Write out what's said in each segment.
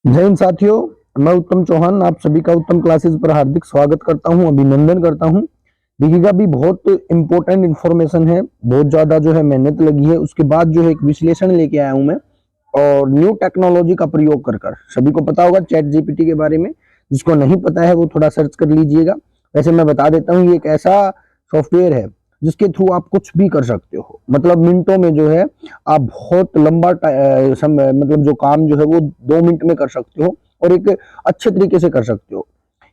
जय हिंद साथियों, मैं उत्तम चौहान आप सभी का उत्तम क्लासेस पर हार्दिक स्वागत करता हूं, अभिनंदन करता हूं। देखिएगा भी बहुत इंपॉर्टेंट इन्फॉर्मेशन है, बहुत ज्यादा जो है मेहनत लगी है। उसके बाद जो है एक विश्लेषण लेके आया हूं मैं, और न्यू टेक्नोलॉजी का प्रयोग कर कर। सभी को पता होगा चैट जीपीटी के बारे में, जिसको नहीं पता है वो थोड़ा सर्च कर लीजिएगा। वैसे मैं बता देता हूँ, ये एक ऐसा सॉफ्टवेयर है जिसके थ्रू आप कुछ भी कर सकते हो। मतलब मिनटों में जो है आप बहुत लंबा मतलब जो काम जो है वो 2 मिनट में कर सकते हो, और एक अच्छे तरीके से कर सकते हो।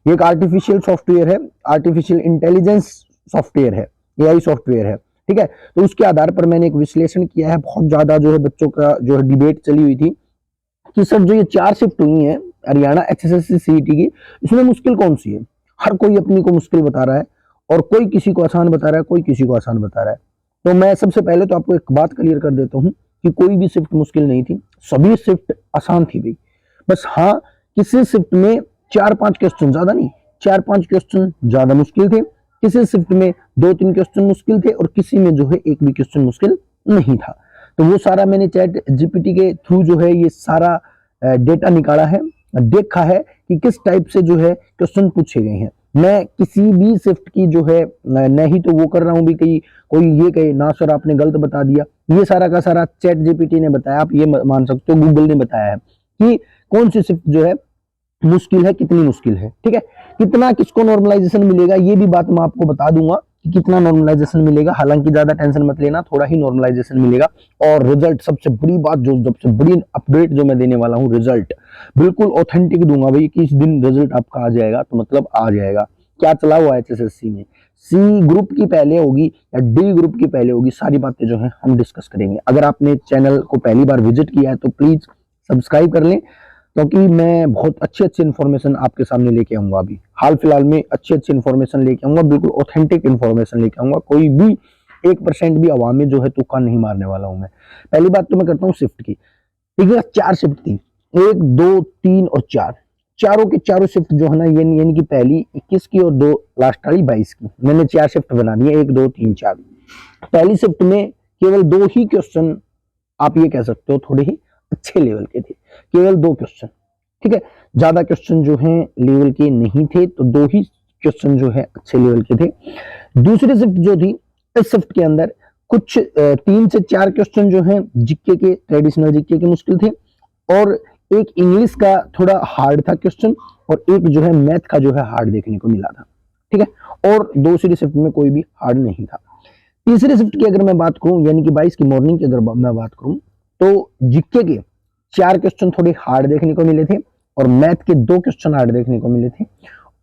ये एक आर्टिफिशियल सॉफ्टवेयर है, आर्टिफिशियल इंटेलिजेंस सॉफ्टवेयर है, एआई सॉफ्टवेयर है। ठीक है, तो उसके आधार पर मैंने एक विश्लेषण किया है। बहुत ज्यादा जो है बच्चों का जो है डिबेट चली हुई थी कि सर जो ये 4 शिफ्ट हुई है हरियाणा एचएसएससी सीईटी की, इसमें मुश्किल कौन सी है। हर कोई अपनी को मुश्किल बता रहा है, और कोई किसी को आसान बता रहा है, कोई किसी को आसान बता रहा है। तो मैं सबसे पहले तो आपको एक बात क्लियर कर देता हूं कि कोई भी शिफ्ट मुश्किल नहीं थी, सभी शिफ्ट आसान थी भाई। बस हाँ, किसी शिफ्ट में 4-5 क्वेश्चन, ज्यादा नहीं, 4-5 क्वेश्चन ज्यादा मुश्किल थे, किसी शिफ्ट में 2-3 क्वेश्चन मुश्किल थे, और किसी में जो है एक भी क्वेश्चन मुश्किल नहीं था। तो वो सारा मैंने चैट जीपीटी के थ्रू जो है ये सारा डेटा निकाला है, देखा है कि किस टाइप से जो है क्वेश्चन पूछे गए हैं। मैं किसी भी शिफ्ट की जो है नहीं तो वो कर रहा हूं भी कहीं कोई ये कहे ना सर आपने गलत बता दिया। ये सारा का सारा चैट जीपीटी ने बताया, आप ये मान सकते हो गूगल ने बताया है कि कौन सी शिफ्ट जो है मुश्किल है, कितनी मुश्किल है। ठीक है, कितना किसको नॉर्मलाइजेशन मिलेगा ये भी बात मैं आपको बता दूंगा कि कितना नॉर्मलाइजेशन मिलेगा। हालांकि ज्यादा टेंशन मत लेना, थोड़ा ही नॉर्मलाइजेशन मिलेगा। और रिजल्ट, सबसे बड़ी बात, जो सबसे बड़ी अपडेट जो मैं देने वाला हूँ, रिजल्ट बिल्कुल ऑथेंटिक दूंगा भाई कि इस दिन रिजल्ट आपका आ जाएगा, तो मतलब आ जाएगा। क्या चला हुआ है एचएसएससी में, सी ग्रुप की पहले होगी या डी ग्रुप की पहले होगी, सारी बातें जो है हम डिस्कस करेंगे। अगर आपने चैनल को पहली बार विजिट किया है तो प्लीज सब्सक्राइब कर लें, क्योंकि मैं बहुत अच्छी अच्छी इन्फॉर्मेशन आपके सामने लेके आऊंगा। अभी हाल फिलहाल में अच्छी अच्छी इन्फॉर्मेशन लेके आऊंगा, बिल्कुल ऑथेंटिक इन्फॉर्मेशन लेके आऊंगा। कोई भी 1% भी आवाम में जो है तुक्का नहीं मारने वाला हूं मैं। पहली बात तो मैं करता हूँ शिफ्ट की। ठीक है, 4 शिफ्ट थी, 1, 2, 3 और 4। चारों के चारों शिफ्ट जो है ना, यानी कि पहली 21 की और 2 लास्ट वाली 22 की, मैंने 4 शिफ्ट बना दी है, 1, 2, 3, 4। पहली शिफ्ट में केवल 2 ही क्वेश्चन, आप ये कह सकते हो थोड़े ही अच्छे लेवल के थे, केवल 2 क्वेश्चन। ठीक है, ज्यादा क्वेश्चन जो है लेवल के नहीं थे, तो 2 ही क्वेश्चन जो है अच्छे लेवल के थे। दूसरी शिफ्ट जो थी, इस शिफ्ट के अंदर कुछ 3 से 4 क्वेश्चन जो है जीके के, ट्रेडिशनल जीके के मुश्किल थे, और एक इंग्लिश का थोड़ा हार्ड था क्वेश्चन, और एक जो है मैथ का जो है हार्ड देखने को मिला था। ठीक है, और दूसरी शिफ्ट में कोई भी हार्ड नहीं था। तीसरी शिफ्ट की अगर मैं बात करूं, यानी कि 22 की मॉर्निंग की अगर मैं बात करूं, तो जीके के 4 क्वेश्चन थोड़े हार्ड देखने को मिले थे, और मैथ के 2 क्वेश्चन हार्ड देखने को मिले थे,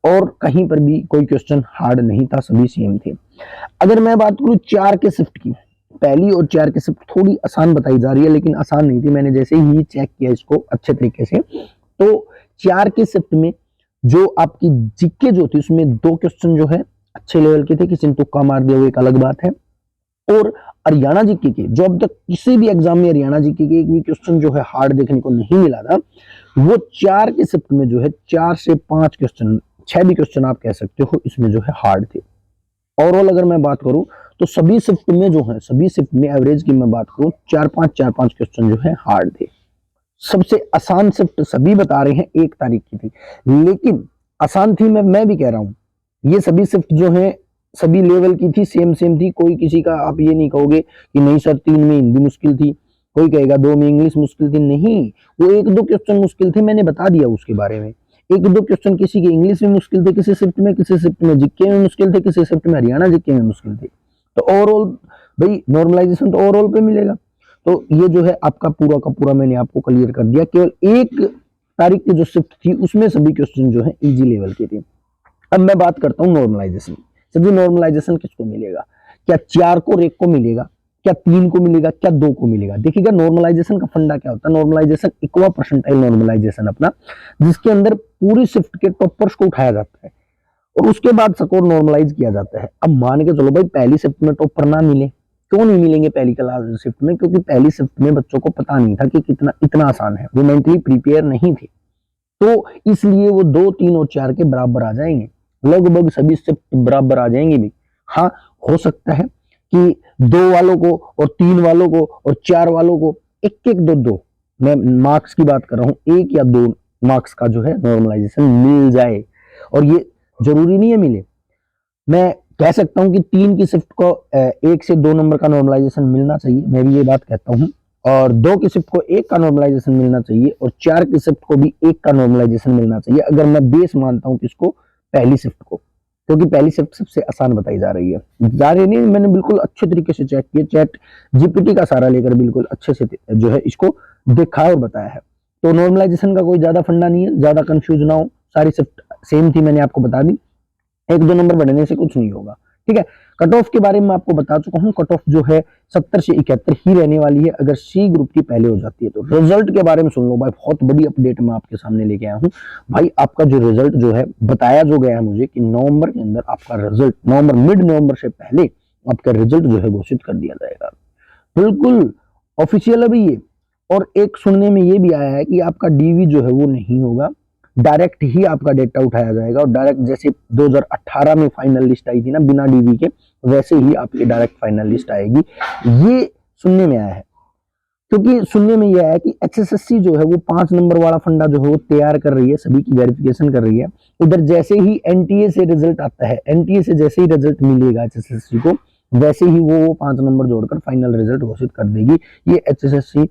और कहीं पर भी कोई क्वेश्चन हार्ड नहीं था, सभी सेम थे। अगर मैं बात करूं 4 के शिफ्ट की, पहली और 4 की शिफ्ट थोड़ी आसान बताई जा रही है, लेकिन आसान नहीं थी। मैंने जैसे ही चेक किया इसको अच्छे तरीके से, तो 4 की शिफ्ट में जो आपकी जीके जो थी, उसमें 2 क्वेश्चन जो है अच्छे लेवल के थे, किसी ने तुक्का मार दिया वो एक अलग बात है। और हरियाणा जीके के, जो अब तक किसी भी एग्जाम में हरियाणा जीके के एक भी क्वेश्चन जो है हार्ड देखने को नहीं मिला था, वो 4 के शिफ्ट में जो है 4 से 5 क्वेश्चन, 6 भी क्वेश्चन आप कह सकते हो, इसमें जो है हार्ड थे। ओवरऑल अगर मैं बात करूं तो सभी शिफ्ट में जो है, सभी शिफ्ट में एवरेज की मैं बात करूं, 4-5 क्वेश्चन जो है हार्ड थे। सबसे आसान शिफ्ट सभी बता रहे हैं 1 तारीख की थी, लेकिन आसान थी, मैं भी कह रहा हूं। ये सभी शिफ्ट जो है सभी लेवल की थी, सेम सेम थी। कोई किसी का आप ये नहीं कहोगे कि नहीं सर 3 में हिंदी मुश्किल थी, कोई कहेगा 2 में इंग्लिश मुश्किल थी। नहीं, वो 1-2 क्वेश्चन मुश्किल थे, मैंने बता दिया उसके बारे में। 1-2 क्वेश्चन किसी के इंग्लिश में मुश्किल थे, किसी शिफ्ट में, किसी शिफ्ट में जीके में मुश्किल थे, किसी शिफ्ट में हरियाणा जीके में मुश्किल थे। तो ओवरऑल भाई नॉर्मलाइजेशन तो ओवरऑल पे मिलेगा। तो ये जो है आपका पूरा का पूरा मैंने आपको क्लियर कर दिया। केवल 1 तारीख की जो शिफ्ट थी उसमें सभी क्वेश्चन जो है इजी लेवल के थे। अब मैं बात करता हूँ नॉर्मलाइजेशन। सभी नॉर्मलाइजेशन किसको मिलेगा? क्या 4 को और 1 को मिलेगा, क्या 3 को मिलेगा, क्या 2 को मिलेगा? देखिएगा नॉर्मलाइजेशन का फंडा क्या होता है। नॉर्मलाइजेशन इक्वा परसेंटाइल नॉर्मलाइजेशन अपना, जिसके अंदर पूरी शिफ्ट के टॉपर्स को उठाया जाता है और उसके बाद स्कोर नॉर्मलाइज किया जाता है। अब मान के चलो भाई पहली शिफ्ट में टॉपर ना मिले, क्यों नहीं मिलेंगे पहली क्लास शिफ्ट में? क्योंकि पहली शिफ्ट में बच्चों को पता नहीं था कि कितना इतना आसान है, वो मेंटली प्रिपेयर नहीं थे, तो इसलिए वो 2, 3 और 4 के बराबर आ जाएंगे। लगभग सभी शिफ्ट बराबर आ जाएंगे भी। हाँ, हो सकता है कि 2 वालों को और 3 वालों को और 4 वालों को 1-1, 2-2, मैं मार्क्स की बात कर रहा हूँ, 1 या 2 मार्क्स का जो है नॉर्मलाइजेशन मिल जाए। और ये जरूरी नहीं है मिले, मैं कह सकता हूं कि 3 की शिफ्ट को 1 से 2 नंबर का नॉर्मलाइजेशन मिलना चाहिए, मैं भी ये बात कहता हूं। और 2 की शिफ्ट को 1 का नॉर्मलाइजेशन मिलना चाहिए, और 4 की शिफ्ट को भी 1 का नॉर्मलाइजेशन मिलना चाहिए, अगर मैं बेस मानता हूं किसको, पहली शिफ्ट को, क्योंकि पहली शिफ्ट सबसे आसान बताई जा रही है। जा रही नहीं, मैंने बिल्कुल अच्छे तरीके से चेक किया, चैट जीपीटी का सारा लेकर बिल्कुल अच्छे से जो है इसको देखा और बताया है। तो नॉर्मलाइजेशन का कोई ज्यादा फंडा नहीं है, ज्यादा कंफ्यूज ना हो, सारी शिफ्ट सेम थी, मैंने आपको बता दी, 1-2 नंबर बढ़ने से कुछ नहीं होगा। ठीक है, कट ऑफ के बारे में आपको बता चुका हूं, कट ऑफ जो है 70 से 71 ही रहने वाली है अगर सी ग्रुप की पहले हो जाती है तो। रिजल्ट के बारे में सुन लो भाई, बहुत बड़ी अपडेट मैं आपके सामने लेके आया हूं भाई। आपका जो रिजल्ट जो है बताया जो गया है मुझे कि नवंबर के अंदर आपका रिजल्ट, नवंबर मिड नवंबर से पहले आपका रिजल्ट जो है घोषित कर दिया जाएगा, बिल्कुल ऑफिशियल अभी ये। और एक सुनने में ये भी आया है कि आपका डीवी जो है वो नहीं होगा, डायरेक्ट ही आपका डेटा उठाया जाएगा, और डायरेक्ट जैसे 2018 में फाइनल लिस्ट आई थी ना बिना डीवी के, वैसे ही आपकी डायरेक्ट फाइनल लिस्ट आएगी, ये सुनने में आया है। क्योंकि सुनने में यह है कि एचएसएससी जो है वो 5 नंबर वाला फंडा जो है वो तैयार कर रही है, सभी की वेरिफिकेशन कर रही है। उधर जैसे ही एनटीए से रिजल्ट आता है, एनटीए से जैसे ही रिजल्ट मिलेगा एचएसएससी को, वैसे ही वो 5 नंबर जोड़कर फाइनल रिजल्ट घोषित कर देगी। ये एचएसएससी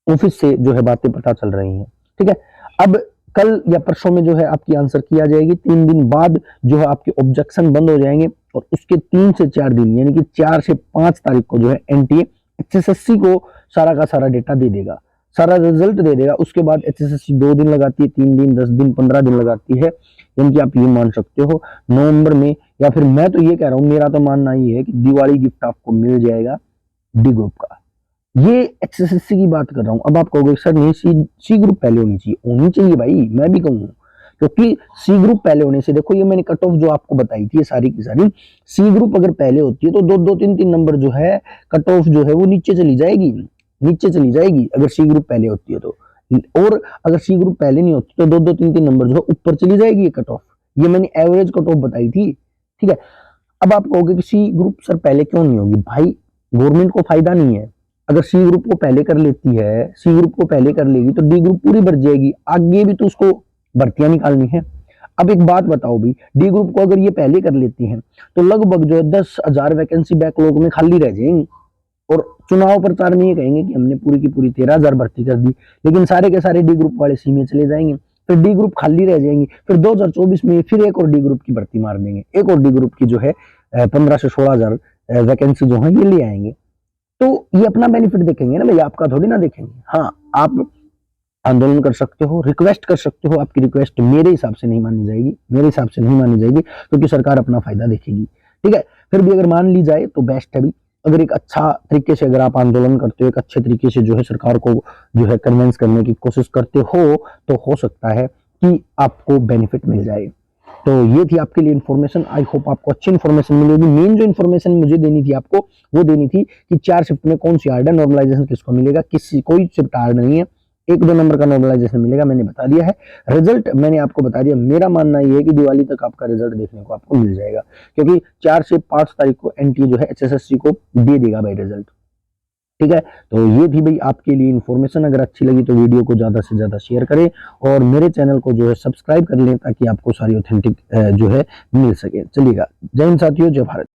ऑफिस से जो है बातें पता चल रही हैं। ठीक है, अब कल या परसों में जो है आपकी आंसर किया जाएगी, 3 दिन बाद जो है आपके ऑब्जेक्शन बंद हो जाएंगे, और उसके 3 से 4 दिन यानी कि 4 से 5 तारीख को जो है एनटीए एचएसएससी को सारा का सारा डेटा दे देगा, सारा रिजल्ट दे देगा। उसके बाद एचएसएससी 2 दिन लगाती है, 3 दिन, 10 दिन, 15 दिन लगाती है, यानी कि आप ये मान सकते हो नवंबर में, या फिर मैं तो ये कह रहा हूँ, मेरा तो मानना ये है कि दिवाली गिफ्ट आपको मिल जाएगा डी ग्रुप का। ये एचएसएससी की बात कर रहा हूं। अब आप कहोगे सर नहीं, सी ग्रुप पहले होनी चाहिए भाई, मैं भी कहूंगा, क्योंकि सी ग्रुप पहले होने से, देखो ये मैंने कट ऑफ जो आपको बताई थी ये सारी की सारी, सी ग्रुप अगर पहले होती है तो 2-2, 3-3 नंबर जो है कट ऑफ जो है वो नीचे चली जाएगी, नीचे चली जाएगी अगर सी ग्रुप पहले होती है तो। और अगर सी ग्रुप पहले नहीं होती तो 2-2, 3-3 नंबर जो है ऊपर चली जाएगी ये कट ऑफ, ये मैंने एवरेज कट ऑफ बताई थी। ठीक है, अब आप कहोगे कि सी ग्रुप सर पहले क्यों नहीं होगी, भाई गवर्नमेंट को फायदा नहीं है, अगर सी ग्रुप को पहले कर लेती है, सी ग्रुप को पहले कर लेगी तो डी ग्रुप पूरी भर जाएगी, आगे भी तो उसको भर्तियां निकालनी है। अब एक बात बताओ भी, डी ग्रुप को अगर ये पहले कर लेती हैं तो लगभग जो है 10,000 वैकेंसी बैकलॉग में खाली रह जाएंगी, और चुनाव प्रचार में ये कहेंगे कि हमने पूरी की पूरी 13,000 भर्ती कर दी, लेकिन सारे के सारे डी ग्रुप वाले सी में चले जाएंगे, फिर डी ग्रुप खाली रह जाएंगी, फिर 2024 में फिर एक और डी ग्रुप की भर्ती मार देंगे, एक और डी ग्रुप की जो है 15 से 16,000 वैकेंसी जो है ये ले आएंगे। तो ये अपना बेनिफिट देखेंगे ना भाई, आपका थोड़ी ना देखेंगे। हाँ, आप आंदोलन कर सकते हो, रिक्वेस्ट कर सकते हो, आपकी रिक्वेस्ट मेरे हिसाब से नहीं मानी जाएगी, मेरे हिसाब से नहीं मानी जाएगी, क्योंकि सरकार अपना फायदा देखेगी। ठीक है, फिर भी अगर मान ली जाए तो बेस्ट है भी, अगर एक अच्छा तरीके से अगर आप आंदोलन करते हो, एक अच्छे तरीके से जो है सरकार को जो है कन्विंस करने की कोशिश करते हो, तो हो सकता है कि आपको बेनिफिट मिल जाए। तो ये थी आपके लिए इन्फॉर्मेशन, आई होप आपको अच्छी इन्फॉर्मेशन मिलेगी। मेन जो इन्फॉर्मेशन मुझे देनी थी आपको, वो देनी थी कि 4 शिफ्ट में कौन सी हार्ड है, नॉर्मलाइजेशन किसको मिलेगा, किसी कोई शिफ्ट हार्ड नहीं है, 1-2 नंबर का नॉर्मलाइजेशन मिलेगा, मैंने बता दिया है। रिजल्ट मैंने आपको बता दिया, मेरा मानना ये है कि दिवाली तक आपका रिजल्ट देखने को आपको मिल जाएगा, क्योंकि 4 से 5 तारीख को एनटीए जो है एचएसएससी को दे देगा भाई रिजल्ट। ठीक है, तो ये थी भाई आपके लिए इन्फॉर्मेशन, अगर अच्छी लगी तो वीडियो को ज्यादा से ज्यादा शेयर करें, और मेरे चैनल को जो है सब्सक्राइब कर लें, ताकि आपको सारी ऑथेंटिक जो है मिल सके। चलिएगा, जय हिंद साथियों, जय भारत।